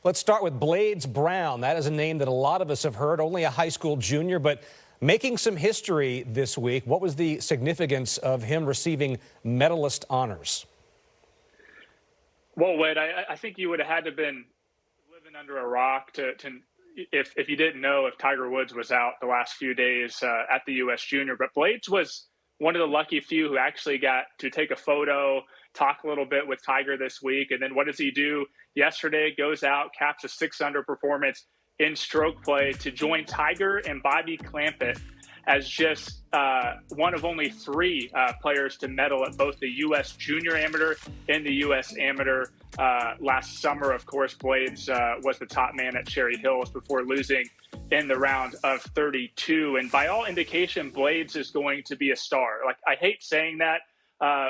Let's start with Blades Brown. That is a name that a lot of us have heard, only a high school junior, but making some history this week. What was the significance of him receiving medalist honors? Well, Wade, I think you would have had to been living under a rock if you didn't know if Tiger Woods was out the last few days at the U.S. Junior. But Blades was one of the lucky few who actually got to take a photo, talk a little bit with Tiger this week. And then what does he do? Yesterday goes out, caps a 6-under performance in stroke play to join Tiger and Bobby Clampett as just one of only 3 players to medal at both the U.S. Junior Amateur and the U.S. Amateur. Last summer, of course, Blades was the top man at Cherry Hills before losing in the round of 32. And by all indication, Blades is going to be a star. Like, I hate saying that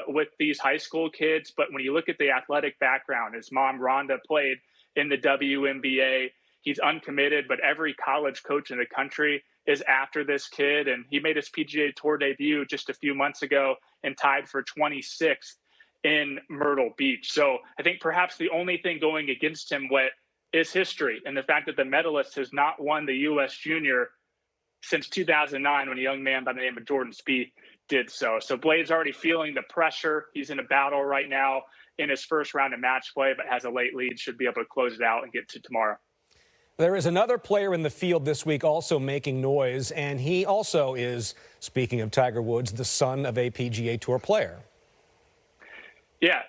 with these high school kids, but when you look at the athletic background, his mom, Rhonda, played in the WNBA. He's uncommitted, but every college coach in the country is after this kid. And he made his PGA Tour debut just a few months ago and tied for 26th in Myrtle Beach. So I think perhaps the only thing going against him is history and the fact that the medalist has not won the U.S. Junior since 2009 when a young man by the name of Jordan Spieth did so. So Blades already feeling the pressure. He's in a battle right now in his first round of match play, but has a late lead, should be able to close it out and get to tomorrow. There is another player in the field this week also making noise, and he also is, speaking of Tiger Woods, the son of a PGA Tour player. Yeah,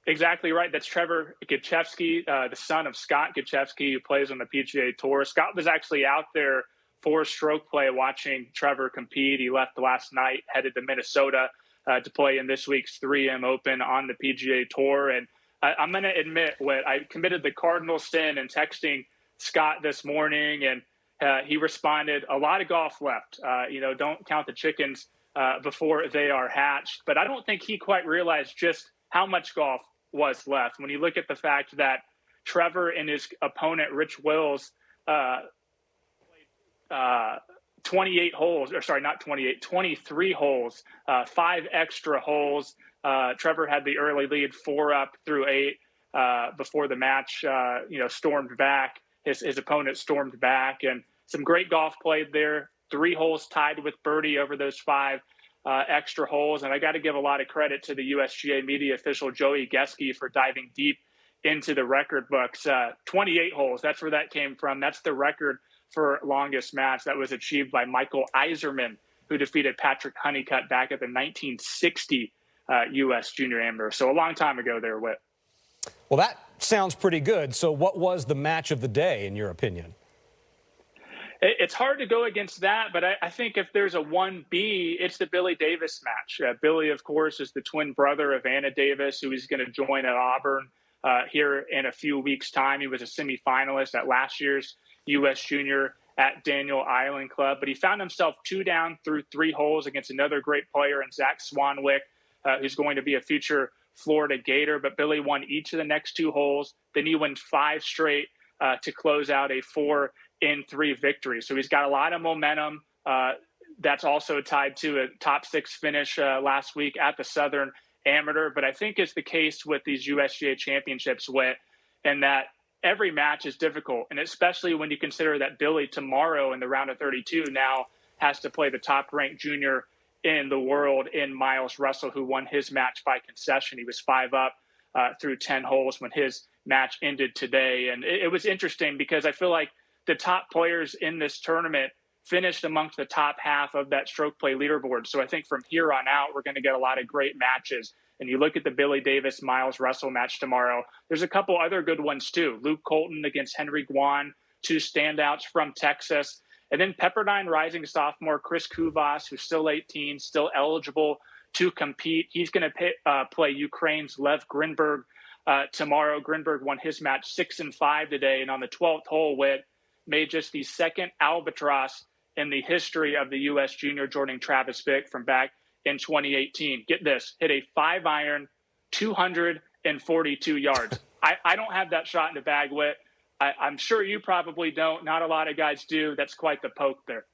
exactly right. That's Trevor Gachewski, the son of Scott Gachewski, who plays on the PGA Tour. Scott was actually out there for stroke play watching Trevor compete. He left last night, headed to Minnesota to play in this week's 3M Open on the PGA Tour. And I'm going to admit I committed the cardinal sin in texting Scott this morning, and he responded, a lot of golf left. Don't count the chickens before they are hatched. But I don't think he quite realized just how much golf was left. When you look at the fact that Trevor and his opponent, Rich Wills, played 28 holes, or sorry, not 28, 23 holes, 5 extra holes. Trevor had the early lead 4 up through 8 before the match, stormed back. His opponent stormed back, and some great golf played there. 3 holes tied with birdie over those 5 extra holes. And I got to give a lot of credit to the USGA media official, Joey Geske, for diving deep into the record books. 28 holes, that's where that came from. That's the record for longest match. That was achieved by Michael Iserman, who defeated Patrick Honeycutt back at the 1960 U.S. Junior Amateur. So a long time ago there, Whit. Well, that sounds pretty good. So what was the match of the day, in your opinion? It's hard to go against that, but I think if there's a 1B, it's the Billy Davis match. Billy, of course, is the twin brother of Anna Davis, who is going to join at Auburn here in a few weeks' time. He was a semifinalist at last year's U.S. Junior at Daniel Island Club, but he found himself 2 down through 3 holes against another great player in Zach Swanwick, who's going to be a future Florida Gator. But Billy won each of the next 2 holes. Then he won 5 straight to close out a 4-in-3 victory. So he's got a lot of momentum. That's also tied to a top 6 finish last week at the Southern Amateur. But I think it's the case with these USGA championships, and that every match is difficult. And especially when you consider that Billy tomorrow in the round of 32 now has to play the top-ranked junior in the world in Miles Russell, who won his match by concession. He was 5 up through 10 holes when his match ended today. And it was interesting because I feel like the top players in this tournament finished amongst the top half of that stroke play leaderboard. So I think from here on out, we're going to get a lot of great matches. And you look at the Billy Davis, Miles Russell match tomorrow, there's a couple other good ones too. Luke Colton against Henry Guan, 2 standouts from Texas. And then Pepperdine rising sophomore Chris Kuvas, who's still 18, still eligible to compete. He's going to play Ukraine's Lev Grinberg tomorrow. Grinberg won his match 6-5 today. And on the 12th hole, made just the 2nd albatross in the history of the U.S. Junior, joining Travis Bick from back in 2018. Get this, hit a 5-iron, 242 yards. I don't have that shot in the bag, Whit. I'm sure you probably don't. Not a lot of guys do. That's quite the poke there.